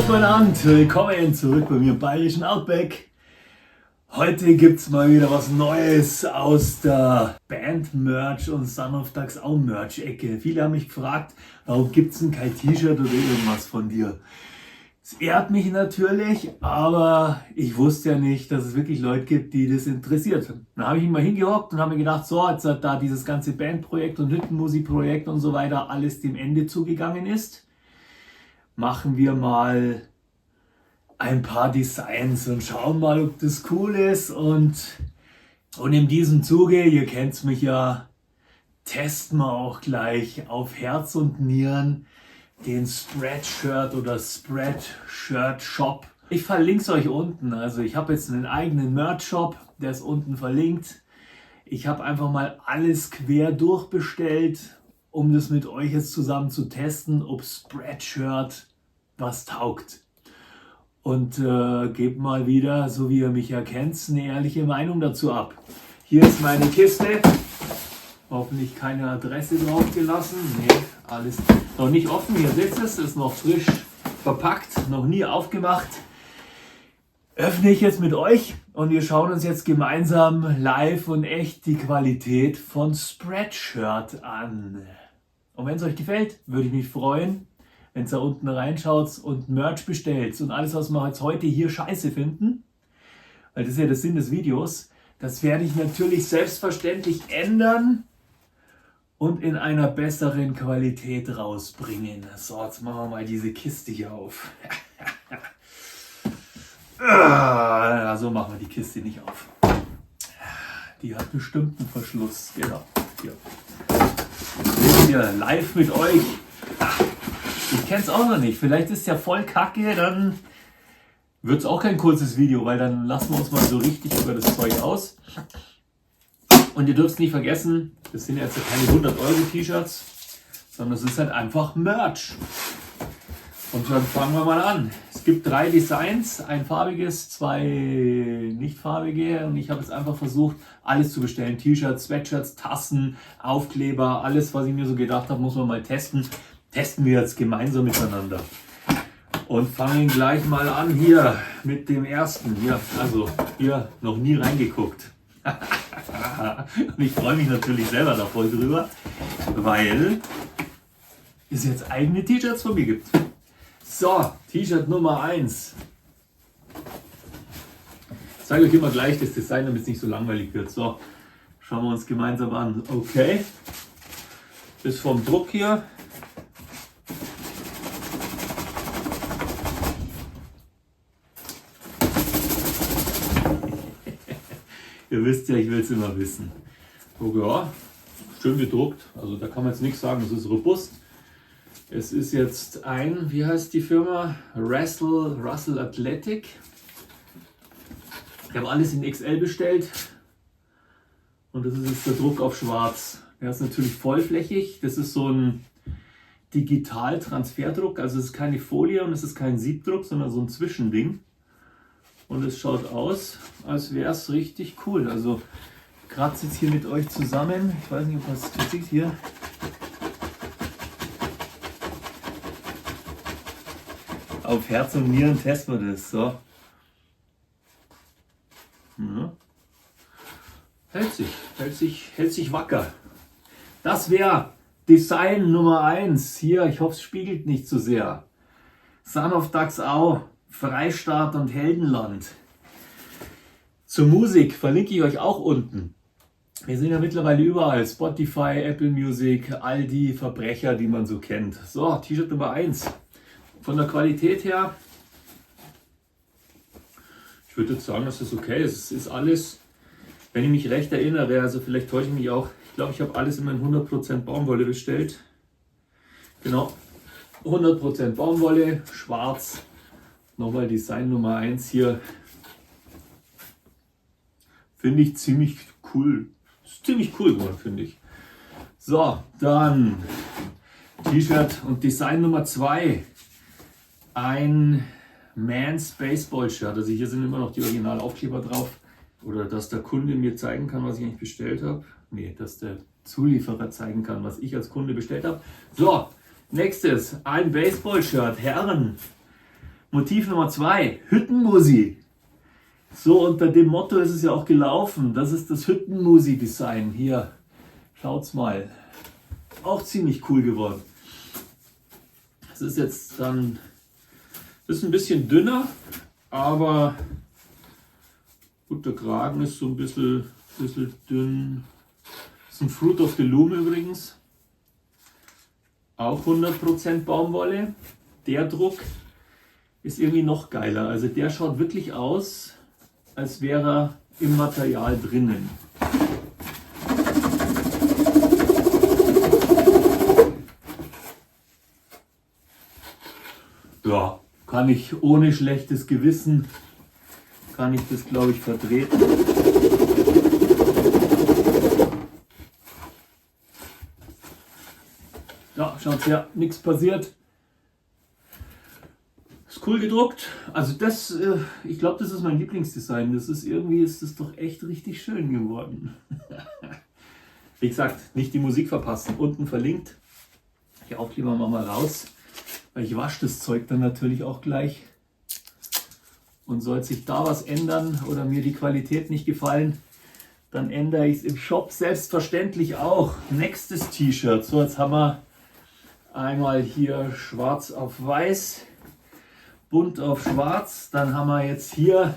Servus mein Abend, willkommen zurück bei mir im bayerischen Outback. Heute gibt es mal wieder was Neues aus der Band-Merch und Son of Dachsau Merch-Ecke. Viele haben mich gefragt, warum gibt es denn kein T-Shirt oder irgendwas von dir? Es ehrt mich natürlich, aber ich wusste ja nicht, dass es wirklich Leute gibt, die das interessiert. Dann habe ich mich mal hingehockt und habe mir gedacht, so, jetzt hat da dieses ganze Bandprojekt und Hüttenmusikprojekt und so weiter alles dem Ende zugegangen ist, machen wir mal ein paar Designs und schauen mal, ob das cool ist. Und in diesem Zuge, ihr kennt mich ja, testen wir auch gleich auf Herz und Nieren den Spreadshirt oder Spreadshirt Shop. Ich verlinke es euch unten. Also ich habe jetzt einen eigenen Merch Shop, der ist unten verlinkt. Ich habe einfach mal alles quer durchbestellt, um das mit euch jetzt zusammen zu testen, ob Spreadshirt was taugt. Und gebt mal wieder, so wie ihr mich erkennt, eine ehrliche Meinung dazu ab. Hier ist meine Kiste. Hoffentlich keine Adresse drauf gelassen. Nee, alles noch nicht offen. Hier seht ihr es, ist noch frisch verpackt, noch nie aufgemacht. Öffne ich jetzt mit euch und wir schauen uns jetzt gemeinsam live und echt die Qualität von Spreadshirt an. Und wenn es euch gefällt, würde ich mich freuen, wenn ihr da unten reinschaut und Merch bestellt und alles, was wir jetzt heute hier scheiße finden, weil das ist ja der Sinn des Videos, das werde ich natürlich selbstverständlich ändern und in einer besseren Qualität rausbringen. So, jetzt machen wir mal diese Kiste hier auf. So machen wir die Kiste nicht auf. Die hat bestimmt einen Verschluss. Genau. Hier. Jetzt hier live mit euch. Ich kenne es auch noch nicht. Vielleicht ist es ja voll kacke, dann wird es auch kein kurzes Video, weil dann lassen wir uns mal so richtig über das Zeug aus. Und ihr dürft nicht vergessen, das sind jetzt keine 100 Euro T-Shirts, sondern es ist halt einfach Merch. Und dann fangen wir mal an. Es gibt 3 Designs, ein farbiges, 2 nicht farbige. Und ich habe jetzt einfach versucht, alles zu bestellen. T-Shirts, Sweatshirts, Tassen, Aufkleber, alles, was ich mir so gedacht habe, muss man mal testen. Testen wir jetzt gemeinsam miteinander. Und fangen gleich mal an hier mit dem ersten. Hier, also hier noch nie reingeguckt. Und ich freue mich natürlich selber da voll drüber, weil es jetzt eigene T-Shirts von mir gibt. So, T-Shirt Nummer 1. Ich zeige euch immer gleich das Design, damit es nicht so langweilig wird. So, schauen wir uns gemeinsam an. Okay, ist vom Druck hier. Ihr wisst ja, ich will es immer wissen. Oh ja, schön gedruckt. Also da kann man jetzt nichts sagen, es ist robust. Es ist jetzt ein, wie heißt die Firma? Russell Athletic. Ich habe alles in XL bestellt. Und das ist jetzt der Druck auf schwarz. Der ist natürlich vollflächig. Das ist so ein Digital-Transferdruck. Also es ist keine Folie und es ist kein Siebdruck, sondern so ein Zwischending. Und es schaut aus, als wäre es richtig cool. Also ich kratze jetzt hier mit euch zusammen. Ich weiß nicht, ob man es sieht hier. Auf Herz und Nieren testen wir das. So. Ja. Hält sich wacker. Das wäre Design Nummer 1. Hier, ich hoffe, es spiegelt nicht zu sehr. Son of Dachsau. Freistaat und Heldenland. Zur Musik verlinke ich euch auch unten. Wir sind ja mittlerweile überall. Spotify, Apple Music, all die Verbrecher, die man so kennt. So, T-Shirt Nummer 1. Von der Qualität her, ich würde jetzt sagen, dass das okay ist. Es ist alles, wenn ich mich recht erinnere, also vielleicht täusche ich mich auch, ich glaube, ich habe alles immer in 100% Baumwolle bestellt. Genau, 100% Baumwolle, schwarz. Nochmal Design Nummer 1 hier. Finde ich ziemlich cool. Ist ziemlich cool geworden, finde ich. So, dann T-Shirt und Design Nummer 2. Ein Man's Baseball Shirt. Also hier sind immer noch die Originalaufkleber drauf. Oder dass der Kunde mir zeigen kann, was ich eigentlich bestellt habe. Nee, dass der Zulieferer zeigen kann, was ich als Kunde bestellt habe. So, nächstes. Ein Baseball Shirt. Herren. Motiv Nummer 2, Hüttenmusi. So unter dem Motto ist es ja auch gelaufen. Das ist das Hüttenmusi-Design. Hier, schaut's mal. Auch ziemlich cool geworden. Es ist jetzt dann, ist ein bisschen dünner, aber gut, der Kragen ist so ein bisschen dünn. Das ist ein Fruit of the Loom übrigens. Auch 100% Baumwolle. Der Druck ist irgendwie noch geiler. Also der schaut wirklich aus, als wäre er im Material drinnen. Ja, kann ich ohne schlechtes Gewissen, kann ich das, glaube ich, vertreten. Ja, schaut her, nichts passiert. Ist cool gedruckt. Also das, ich glaube, das ist mein Lieblingsdesign. Das ist irgendwie, ist das doch echt richtig schön geworden. Wie gesagt, nicht die Musik verpassen. Unten verlinkt. Die Aufkleber machen wir raus, weil ich wasche das Zeug dann natürlich auch gleich. Und sollte sich da was ändern oder mir die Qualität nicht gefallen, dann ändere ich es im Shop selbstverständlich auch. Nächstes T-Shirt. So, jetzt haben wir einmal hier schwarz auf weiß, bunt auf schwarz. Dann haben wir jetzt hier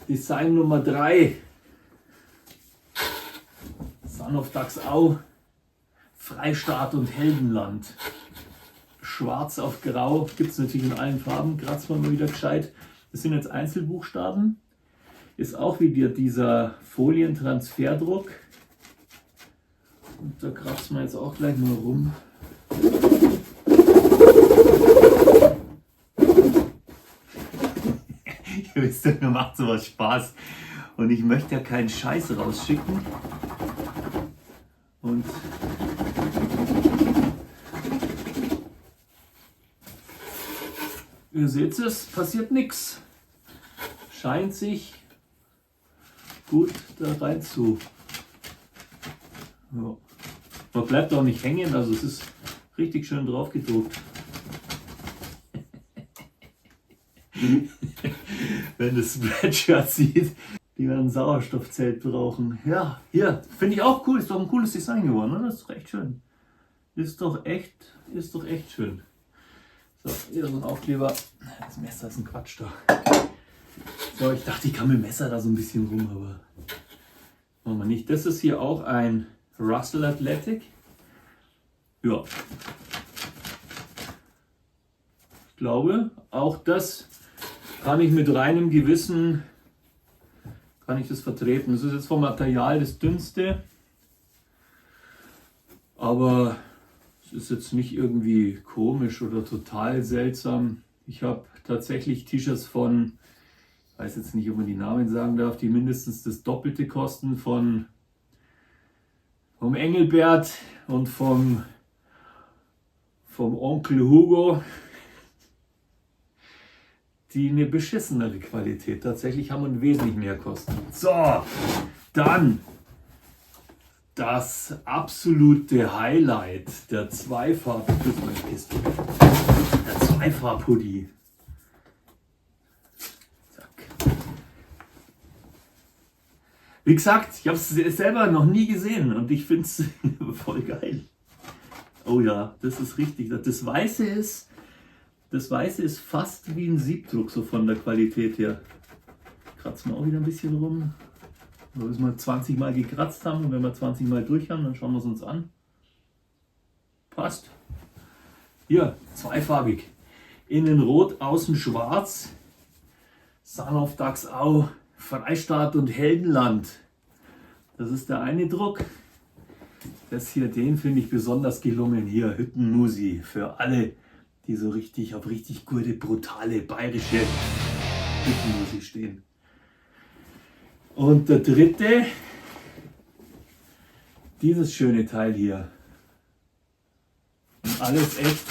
Design Nummer 3. Son of Dachsau, Freistaat und Heldenland. Schwarz auf grau, gibt es natürlich in allen Farben. Kratzen wir mal wieder gescheit. Das sind jetzt Einzelbuchstaben. Ist auch wieder dieser Folientransferdruck. Und da kratzen wir jetzt auch gleich mal rum. Ihr wisst ja, mir macht sowas Spaß. Und ich möchte ja keinen Scheiß rausschicken. Und ihr seht es, passiert nichts. Scheint sich gut da rein zu. Ja. Man bleibt auch nicht hängen, also es ist richtig schön drauf gedruckt. Wenn das Spreadshirt sieht, die werden ein Sauerstoffzelt brauchen. Ja, hier, finde ich auch cool. Ist doch ein cooles Design geworden, oder? Das ist doch echt schön. Ist doch echt schön. So, hier so ein Aufkleber. Das Messer ist ein Quatsch da. So, ich dachte, ich kann mit dem Messer da so ein bisschen rum, aber machen wir nicht. Das ist hier auch ein Russell Athletic. Ja. Ich glaube, auch das kann ich mit reinem Gewissen, kann ich das vertreten. Das ist jetzt vom Material das dünnste, aber es ist jetzt nicht irgendwie komisch oder total seltsam. Ich habe tatsächlich T-Shirts von, ich weiß jetzt nicht, ob man die Namen sagen darf, die mindestens das Doppelte kosten vom Engelbert und vom Onkel Hugo, die eine beschissenere Qualität tatsächlich haben und wesentlich mehr kosten. So, dann das absolute Highlight, der Zweifarb-Hoodie. Zack. Wie gesagt, ich habe es selber noch nie gesehen und ich finde es voll geil. Oh ja, das ist richtig. Das Weiße ist fast wie ein Siebdruck, so von der Qualität her. Kratzen wir auch wieder ein bisschen rum. So, bis wir 20 Mal gekratzt haben und wenn wir 20 Mal durch haben, dann schauen wir es uns an. Passt. Hier, zweifarbig. Innen rot, außen schwarz. Son of Dachsau, Freistaat und Heldenland. Das ist der eine Druck. Das hier, den finde ich besonders gelungen. Hier, Hüttenmusi für alle, die so richtig auf richtig gute, brutale, bayerische Hüttenmusi stehen. Und der dritte, dieses schöne Teil hier. Und alles echt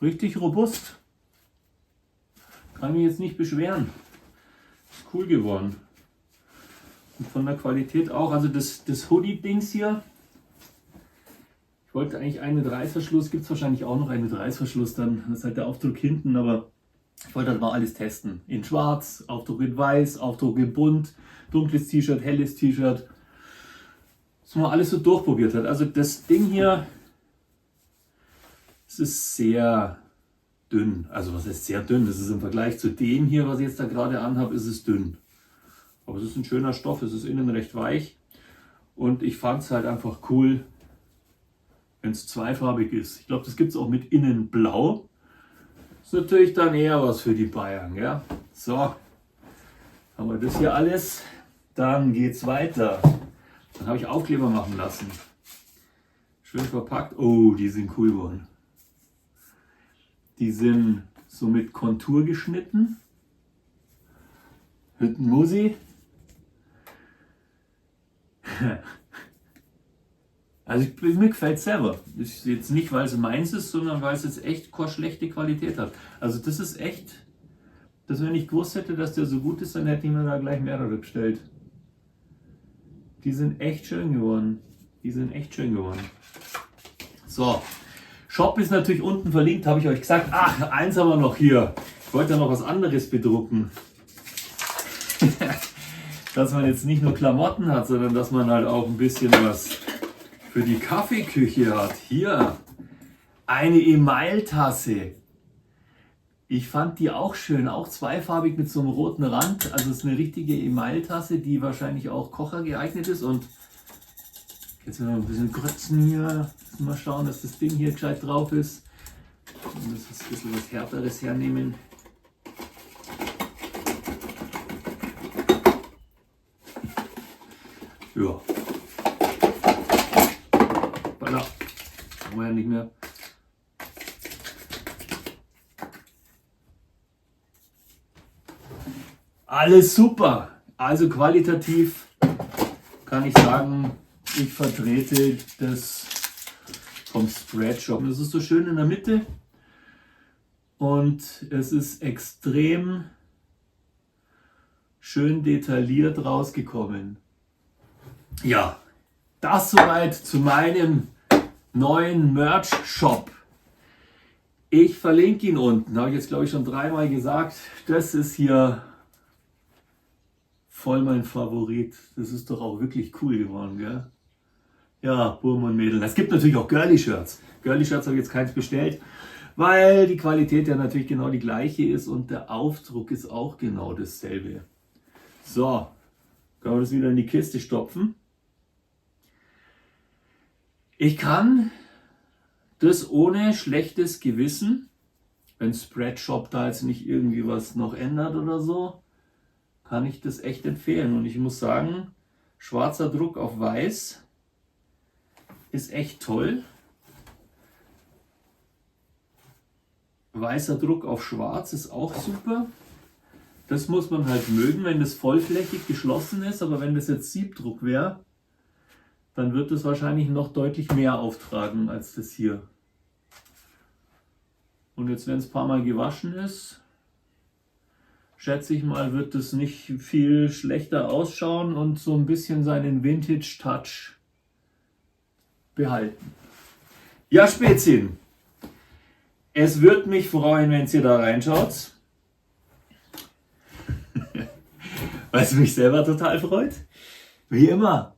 richtig robust. Kann mich jetzt nicht beschweren. Ist cool geworden. Und von der Qualität auch. Also das Hoodie-Dings hier. Ich wollte eigentlich einen mit Reißverschluss. Gibt es wahrscheinlich auch noch einen mit Reißverschluss. Dann das ist halt der Aufdruck hinten. Aber Ich wollte halt mal alles testen. In schwarz, Aufdruck in weiß, Aufdruck in bunt, dunkles T-Shirt, helles T-Shirt. Dass man alles so durchprobiert hat. Also das Ding hier, es ist sehr dünn. Also was heißt sehr dünn? Das ist im Vergleich zu dem hier, was ich jetzt da gerade anhabe, ist es dünn. Aber es ist ein schöner Stoff, es ist innen recht weich. Und ich fand es halt einfach cool, wenn es zweifarbig ist. Ich glaube, das gibt es auch mit innen blau. Ist natürlich dann eher was für die Bayern. Ja? So, haben wir das hier alles. Dann geht es weiter. Dann habe ich Aufkleber machen lassen. Schön verpackt. Oh, die sind cool geworden. Die sind so mit Kontur geschnitten. Hüttenmusi. Also mir gefällt es selber. Das ist jetzt nicht, weil es meins ist, sondern weil es jetzt echt keine schlechte Qualität hat. Also das ist echt, dass wenn ich gewusst hätte, dass der so gut ist, dann hätte ich mir da gleich mehrere bestellt. Die sind echt schön geworden. Die sind echt schön geworden. So, Shop ist natürlich unten verlinkt, habe ich euch gesagt. Ach, eins haben wir noch hier. Ich wollte ja noch was anderes bedrucken. Dass man jetzt nicht nur Klamotten hat, sondern dass man halt auch ein bisschen was für die Kaffeeküche hat. Hier, eine Emailtasse. Ich fand die auch schön, auch zweifarbig mit so einem roten Rand. Also es ist eine richtige Emailtasse, die wahrscheinlich auch Kocher geeignet ist. Und jetzt werden wir ein bisschen grötzen hier. Mal schauen, dass das Ding hier gescheit drauf ist. Und das ist ein bisschen was Härteres hernehmen. Ja. Voilà. Haben wir ja nicht mehr. Alles super. Also qualitativ kann ich sagen, ich vertrete das vom Spreadshop. Das ist so schön in der Mitte und es ist extrem schön detailliert rausgekommen. Ja, das soweit zu meinem neuen Merch-Shop. Ich verlinke ihn unten, habe ich jetzt glaube ich schon dreimal gesagt. Das ist hier voll mein Favorit. Das ist doch auch wirklich cool geworden, gell? Ja, Burm und Mädel. Es gibt natürlich auch Girly-Shirts. Girly-Shirts habe ich jetzt keins bestellt, weil die Qualität ja natürlich genau die gleiche ist und der Aufdruck ist auch genau dasselbe. So, können wir das wieder in die Kiste stopfen. Ich kann das ohne schlechtes Gewissen, wenn Spreadshop da jetzt nicht irgendwie was noch ändert oder so, kann ich das echt empfehlen. Und ich muss sagen, schwarzer Druck auf weiß ist echt toll. Weißer Druck auf schwarz ist auch super. Das muss man halt mögen, wenn das vollflächig geschlossen ist. Aber wenn das jetzt Siebdruck wäre, dann wird es wahrscheinlich noch deutlich mehr auftragen als das hier. Und jetzt, wenn es ein paar Mal gewaschen ist, schätze ich mal, wird es nicht viel schlechter ausschauen und so ein bisschen seinen Vintage-Touch behalten. Ja, Spätzchen, es würde mich freuen, wenn ihr da reinschaut. Was mich selber total freut. Wie immer,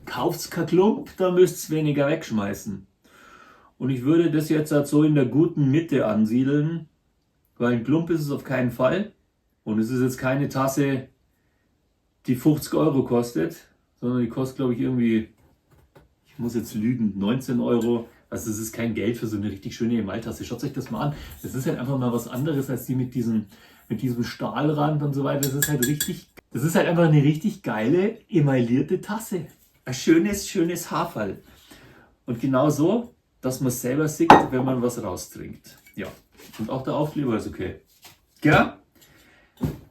kauft's kein Klump, da müsst's weniger wegschmeißen. Und ich würde das jetzt halt so in der guten Mitte ansiedeln, weil ein Klump ist es auf keinen Fall. Und es ist jetzt keine Tasse, die 50 Euro kostet, sondern die kostet, glaube ich, irgendwie, ich muss jetzt lügen, 19 Euro. Also es ist kein Geld für so eine richtig schöne Emailtasse. Schaut euch das mal an. Das ist halt einfach mal was anderes als die mit diesem Stahlrand und so weiter. Das ist halt einfach eine richtig geile emaillierte Tasse. Ein schönes Haferl. Und genau so, dass man es selber sieht, wenn man was raustrinkt. Ja, und auch der Aufkleber ist okay. Ja?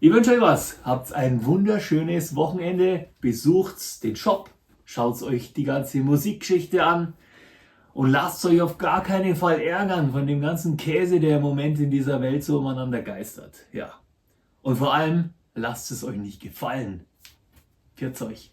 Ich wünsche euch was. Habt ein wunderschönes Wochenende. Besucht den Shop. Schaut euch die ganze Musikgeschichte an. Und lasst euch auf gar keinen Fall ärgern von dem ganzen Käse, der im Moment in dieser Welt so umeinander geistert. Ja. Und vor allem, lasst es euch nicht gefallen. Pfiat euch.